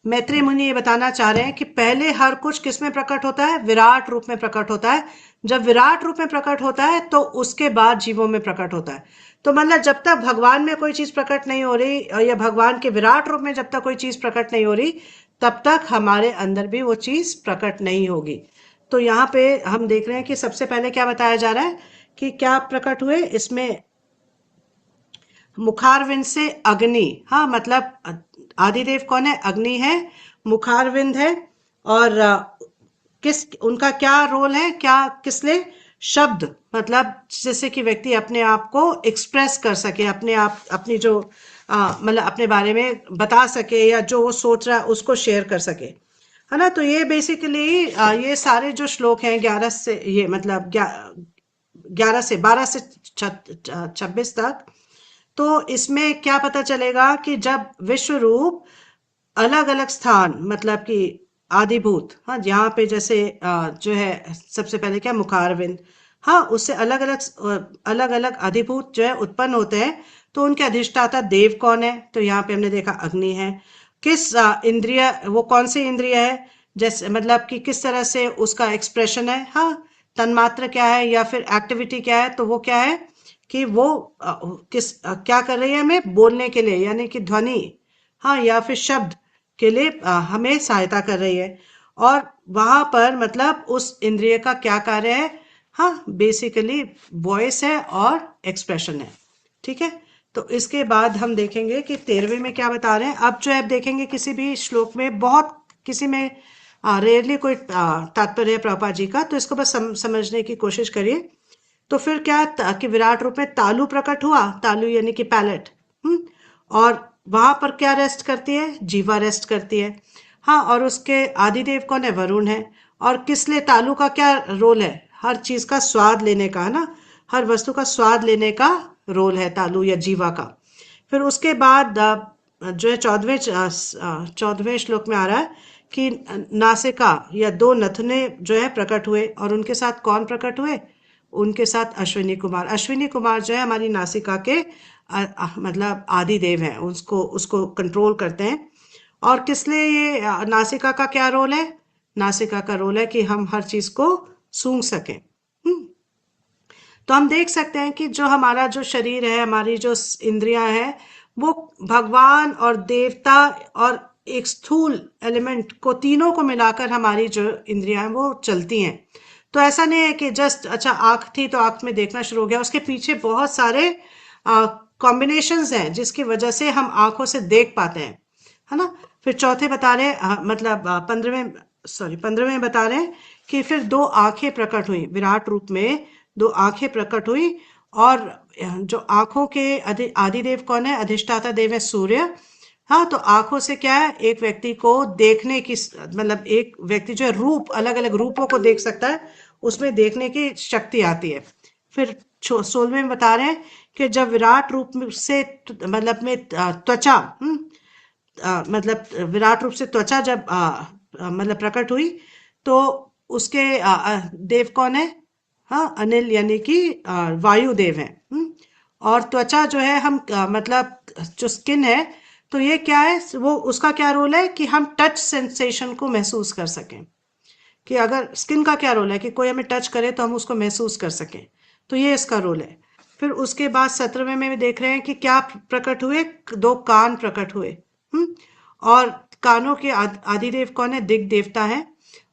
A: मैत्रेय मुनि ये बताना चाह रहे हैं कि पहले हर कुछ किस में प्रकट होता है, विराट रूप में प्रकट होता है। जब विराट रूप में प्रकट होता है तो उसके बाद जीवों में प्रकट होता है। तो मतलब जब तक भगवान में कोई चीज प्रकट नहीं हो रही या भगवान के विराट रूप में जब तक कोई चीज प्रकट नहीं हो रही, तब तक हमारे अंदर भी वो चीज प्रकट नहीं होगी। तो यहाँ पे हम देख रहे हैं कि सबसे पहले क्या बताया जा रहा है कि क्या प्रकट हुए इसमें, मुखारविंद से अग्नि, हाँ मतलब आदिदेव कौन है, अग्नि है, मुखारविंद है, और किस उनका क्या रोल है, क्या किस लिए, शब्द, मतलब जैसे कि व्यक्ति अपने आप को एक्सप्रेस कर सके, अपने आप अपनी जो मतलब अपने बारे में बता सके या जो वो सोच रहा है उसको शेयर कर सके, है ना। तो ये बेसिकली ये सारे जो श्लोक हैं 11 से, ये मतलब 11 से 12 से 26 तक, तो इसमें क्या पता चलेगा कि जब विश्व रूप अलग अलग स्थान मतलब कि आदिभूत, हाँ यहाँ पे जैसे जो है सबसे पहले क्या, मुखारविंद, हाँ उससे अलग अलग अधिभूत जो है उत्पन्न होते हैं। तो उनके अधिष्ठाता देव कौन है, तो यहाँ पे हमने देखा अग्नि है। किस इंद्रिय, वो कौन सी इंद्रिय है, जैसे मतलब कि किस तरह से उसका एक्सप्रेशन है, हाँ तन्मात्र क्या है या फिर एक्टिविटी क्या है, तो वो क्या है कि वो क्या कर रही है, हमें बोलने के लिए यानी कि ध्वनि, हाँ या फिर शब्द के लिए हमें सहायता कर रही है। और वहां पर मतलब उस इंद्रिय का क्या कार्य है? हाँ, बेसिकली वॉइस है और एक्सप्रेशन है। ठीक है, तो इसके बाद हम देखेंगे कि 13वें में क्या बता रहे हैं। अब जो है आप देखेंगे किसी भी श्लोक में बहुत किसी में रेयरली कोई तात्पर्य है प्रभुपाद जी का, तो इसको बस समझने की कोशिश करिए। तो फिर क्या कि विराट रूप में तालु प्रकट हुआ, तालु यानी कि पैलेट। और वहां पर क्या रेस्ट करती है? जीवा रेस्ट करती है। हाँ, और उसके आदिदेव कौन है? वरुण है। और किस लिए तालु का क्या रोल है? हर चीज का स्वाद लेने का, है ना, हर वस्तु का स्वाद लेने का रोल है तालु या जीवा का। फिर उसके बाद जो है 14वें श्लोक में आ रहा है कि नासिका या दो नथुने जो है प्रकट हुए, और उनके साथ कौन प्रकट हुए? उनके साथ अश्विनी कुमार। अश्विनी कुमार जो है हमारी नासिका के मतलब आदि देव हैं, उसको उसको कंट्रोल करते हैं। और किस लिए ये नासिका का क्या रोल है? नासिका का रोल है कि हम हर चीज को सूंघ सकें। तो हम देख सकते हैं कि जो हमारा जो शरीर है, हमारी जो इंद्रियां हैं, वो भगवान और देवता और एक स्थूल एलिमेंट को, तीनों को मिलाकर हमारी जो इंद्रियां हैं वो चलती हैं। तो ऐसा नहीं है कि जस्ट अच्छा आंख थी तो आंख में देखना शुरू हो गया, उसके पीछे बहुत सारे कॉम्बिनेशंस हैं जिसकी वजह से हम आंखों से देख पाते हैं, है ना। फिर चौथे बता रहे हैं मतलब 15वें बता रहे हैं कि फिर दो आंखें प्रकट हुई विराट रूप में, दो आंखें प्रकट हुई। और जो आंखों के आदिदेव कौन है? अधिष्ठाता देव है सूर्य। हाँ, तो आंखों से क्या है? एक व्यक्ति को देखने की मतलब एक व्यक्ति जो है रूप, अलग अलग रूपों को देख सकता है, उसमें देखने की शक्ति आती है। फिर 16वें में बता रहे हैं कि जब विराट रूप से मतलब में त्वचा मतलब विराट रूप से त्वचा जब मतलब प्रकट हुई, तो उसके देव कौन है? हाँ, अनिल यानी कि वायुदेव है। और त्वचा जो है हम मतलब जो स्किन है, तो ये क्या है? वो उसका क्या रोल है कि हम टच सेंसेशन को महसूस कर सकें। कि अगर स्किन का क्या रोल है कि कोई हमें टच करे तो हम उसको महसूस कर सकें, तो ये इसका रोल है। फिर उसके बाद 17वें में भी देख रहे हैं कि क्या प्रकट हुए? दो कान प्रकट हुए। और कानों के आदिदेव कौन है? दिग देवता है।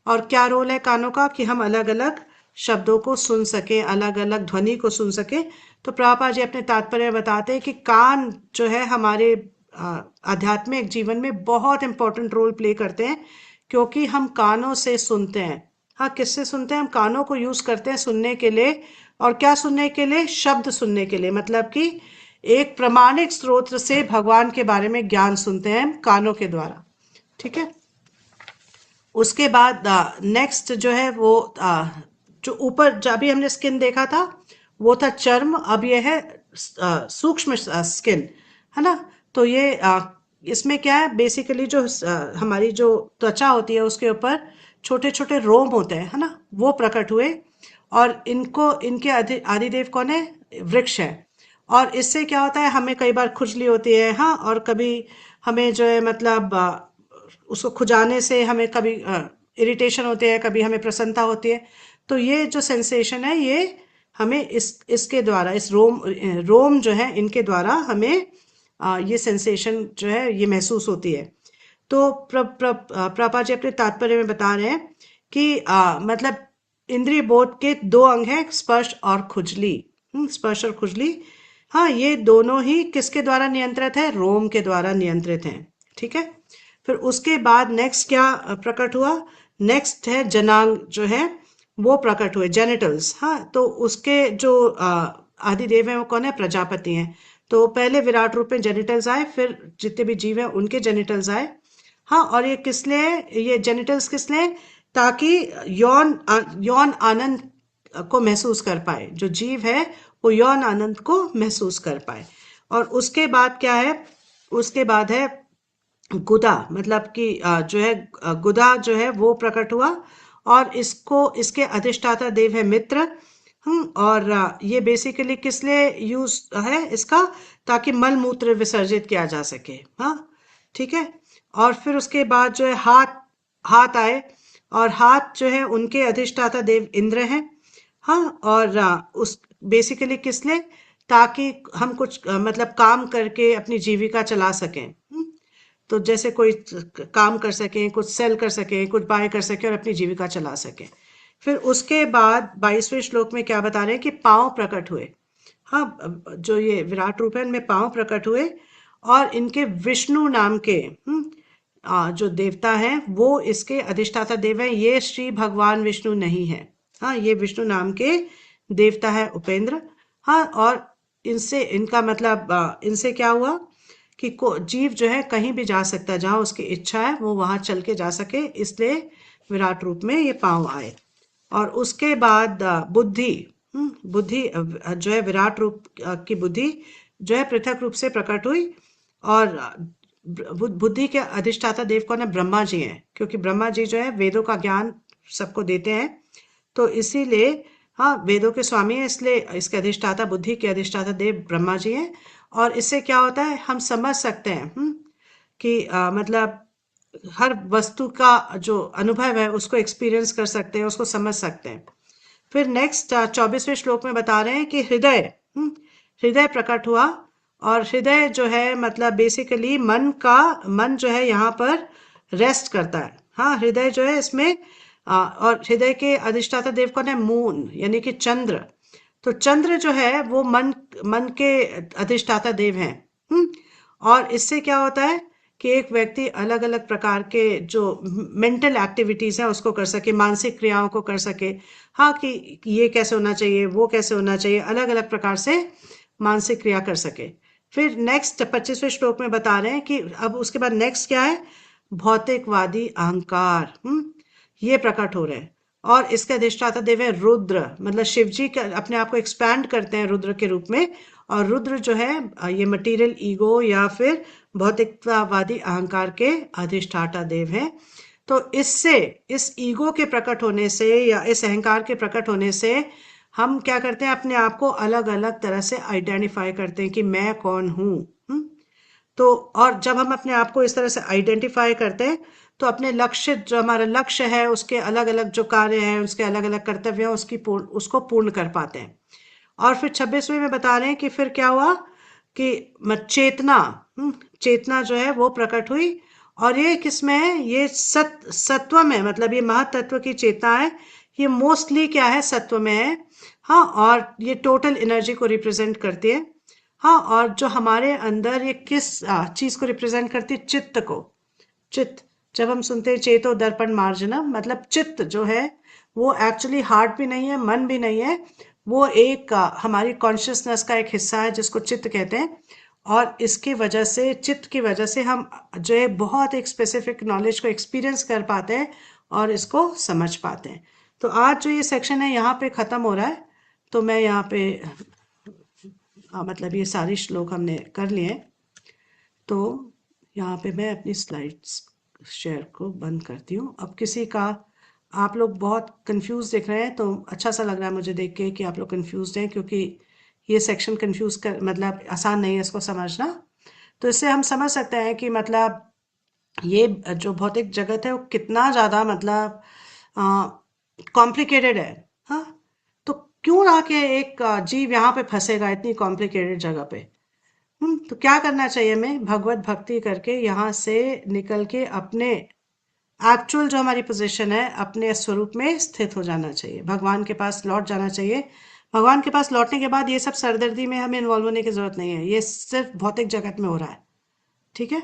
A: और क्या रोल है कानों का? कि हम अलग अलग शब्दों को सुन सके, अलग अलग ध्वनि को सुन सके। तो प्रभुपाद जी अपने तात्पर्य में बताते हैं कि कान जो है हमारे आध्यात्मिक जीवन में बहुत इंपॉर्टेंट रोल प्ले करते हैं, क्योंकि हम कानों से सुनते हैं। हाँ, किससे सुनते हैं? हम कानों को यूज करते हैं सुनने के लिए। और क्या सुनने के लिए? शब्द सुनने के लिए, मतलब कि एक प्रमाणिक स्रोत से भगवान के बारे में ज्ञान सुनते हैं कानों के द्वारा। ठीक है, उसके बाद नेक्स्ट जो है वो जो ऊपर जो अभी हमने स्किन देखा था वो था चर्म, अब ये है सूक्ष्म स्किन, है ना। तो ये इसमें क्या है? बेसिकली जो हमारी जो त्वचा होती है उसके ऊपर छोटे छोटे रोम होते हैं, है ना, वो प्रकट हुए। और इनको इनके आदिदेव कौन है? वृक्ष है। और इससे क्या होता है? हमें कई बार खुजली होती है, हाँ, और कभी हमें जो है मतलब उसको खुजाने से हमें कभी इरिटेशन होती है, कभी हमें प्रसन्नता होती है। तो ये जो सेंसेशन है ये हमें इसके द्वारा, इस रोम जो है इनके द्वारा हमें ये सेंसेशन जो है ये महसूस होती है। तो प्रभुपाद जी अपने तात्पर्य में बता रहे हैं कि मतलब इंद्रिय बोध के दो अंग हैं, स्पर्श और खुजली। स्पर्श और खुजली, हाँ, ये दोनों ही किसके द्वारा नियंत्रित है? रोम के द्वारा नियंत्रित हैं। ठीक है, फिर उसके बाद नेक्स्ट क्या प्रकट हुआ? नेक्स्ट है जनांग जो है वो प्रकट हुए, जेनिटल्स। हाँ, तो उसके जो आदिदेव हैं वो कौन है? प्रजापति हैं। तो पहले विराट रूप में जेनिटल्स आए, फिर जितने भी जीव हैं उनके जेनिटल्स आए। हाँ, और ये किस लिए? ये जेनिटल्स किस लिए? ताकि यौन आनंद को महसूस कर पाए, जो जीव है वो यौन आनंद को महसूस कर पाए। और उसके बाद क्या है? उसके बाद है गुदा, मतलब कि जो है गुदा जो है वो प्रकट हुआ। और इसको इसके अधिष्ठाता देव है मित्र। और ये बेसिकली किस लिए यूज है इसका? ताकि मल मूत्र विसर्जित किया जा सके। हाँ, ठीक है। और फिर उसके बाद जो है हाथ, हाथ आए। और हाथ जो है उनके अधिष्ठाता देव इंद्र हैं। हाँ, और उस बेसिकली किस लिए? ताकि हम कुछ मतलब काम करके अपनी जीविका चला सकें। तो जैसे कोई काम कर सके, कुछ सेल कर सके, कुछ बाय कर सके और अपनी जीविका चला सके। फिर उसके बाद 22वें श्लोक में क्या बता रहे हैं कि पांव प्रकट हुए। हाँ, जो ये विराट रूप है इनमें पांव प्रकट हुए और इनके विष्णु नाम के जो देवता हैं वो इसके अधिष्ठाता देव हैं। ये श्री भगवान विष्णु नहीं है। हाँ, ये विष्णु नाम के देवता है उपेंद्र। हाँ, और इनसे इनका मतलब इनसे क्या हुआ कि जीव जो है कहीं भी जा सकता है, जहां उसकी इच्छा है वो वहां चल के जा सके, इसलिए विराट रूप में ये पांव आए। और उसके बाद बुद्धि, बुद्धि जो है विराट रूप की बुद्धि जो है पृथक रूप से प्रकट हुई। और बुद्धि के अधिष्ठाता देव कौन है? ब्रह्मा जी हैं, क्योंकि ब्रह्मा जी जो है वेदों का ज्ञान सबको देते हैं। तो इसीलिए हाँ, वेदों के स्वामी है, इसलिए इसके अधिष्ठाता, बुद्धि के अधिष्ठाता देव ब्रह्मा जी हैं। और इससे क्या होता है, हम समझ सकते हैं कि मतलब हर वस्तु का जो अनुभव है उसको एक्सपीरियंस कर सकते हैं, उसको समझ सकते हैं। फिर नेक्स्ट 24वें श्लोक में बता रहे हैं कि हृदय, हृदय प्रकट हुआ। और हृदय जो है मतलब बेसिकली मन जो है यहाँ पर रेस्ट करता है। हाँ, हृदय जो है इसमें और हृदय के अधिष्ठाता देव कौन है? मून, यानी कि चंद्र। तो चंद्र जो है वो मन के अधिष्ठाता देव हैं। और इससे क्या होता है कि एक व्यक्ति अलग अलग प्रकार के जो मेंटल एक्टिविटीज हैं उसको कर सके, मानसिक क्रियाओं को कर सके। हाँ, कि ये कैसे होना चाहिए, वो कैसे होना चाहिए, अलग अलग प्रकार से मानसिक क्रिया कर सके। फिर नेक्स्ट 25वें श्लोक में बता रहे हैं कि अब उसके बाद नेक्स्ट क्या है? भौतिकवादी अहंकार ये प्रकट हो रहे हैं। और इसके अधिष्ठाता देव है रुद्र, मतलब शिव जी अपने आप को एक्सपैंड करते हैं रुद्र के रूप में। और रुद्र जो है ये मटेरियल ईगो या फिर भौतिकतावादी अहंकार के अधिष्ठाता देव हैं। तो इससे, इस ईगो के प्रकट होने से या इस अहंकार के प्रकट होने से हम क्या करते हैं, अपने आप को अलग अलग तरह से आइडेंटिफाई करते हैं कि मैं कौन हूँ। तो और जब हम अपने आप को इस तरह से आइडेंटिफाई करते हैं तो अपने लक्ष्य, जो हमारा लक्ष्य है उसके अलग अलग जो कार्य हैं, उसके अलग अलग कर्तव्य हैं, उसको पूर्ण कर पाते हैं। और फिर 26वें में बता रहे हैं कि फिर क्या हुआ कि चेतना, चेतना जो है वो प्रकट हुई। और ये किसमें है? ये सत्व में, मतलब ये महातत्व की चेतना है। ये मोस्टली क्या है? सत्व में है। हाँ, और ये टोटल एनर्जी को रिप्रेजेंट करती है। हाँ, और जो हमारे अंदर ये किस चीज को रिप्रेजेंट करती है? चित्त को। चित्त, जब हम सुनते हैं चेतो दर्पण मार्जनम, मतलब चित्त जो है वो एक्चुअली हार्ट भी नहीं है, मन भी नहीं है। वो एक हमारी कॉन्शियसनेस का एक हिस्सा है जिसको चित्त कहते हैं। और इसकी वजह से, चित्त की वजह से हम जो है बहुत एक स्पेसिफिक नॉलेज को एक्सपीरियंस कर पाते हैं और इसको समझ पाते हैं। तो आज जो ये सेक्शन है यहाँ पे ख़त्म हो रहा है। तो मैं यहाँ पे मतलब ये सारे श्लोक हमने कर लिए हैं। तो यहाँ पे मैं अपनी स्लाइड्स शेयर को बंद करती हूँ। अब किसी का, आप लोग बहुत कंफ्यूज दिख रहे हैं तो अच्छा सा लग रहा है मुझे देख के कि आप लोग कंफ्यूज हैं, क्योंकि ये सेक्शन कंफ्यूज कर मतलब आसान नहीं है इसको समझना। तो इससे हम समझ सकते हैं कि मतलब ये जो भौतिक जगत है वो कितना ज़्यादा मतलब कॉम्प्लिकेटेड है। हाँ, तो क्यों ना के एक जीव यहाँ पे फंसेगा इतनी कॉम्प्लिकेटेड जगह पे। तो क्या करना चाहिए? हमें भगवत भक्ति करके यहाँ से निकल के अपने एक्चुअल जो हमारी पोजीशन है, अपने स्वरूप में स्थित हो जाना चाहिए, भगवान के पास लौट जाना चाहिए। भगवान के पास लौटने के बाद ये सब सरदर्दी में हमें इन्वॉल्व होने की जरूरत नहीं है, ये सिर्फ भौतिक जगत में हो रहा है। ठीक है।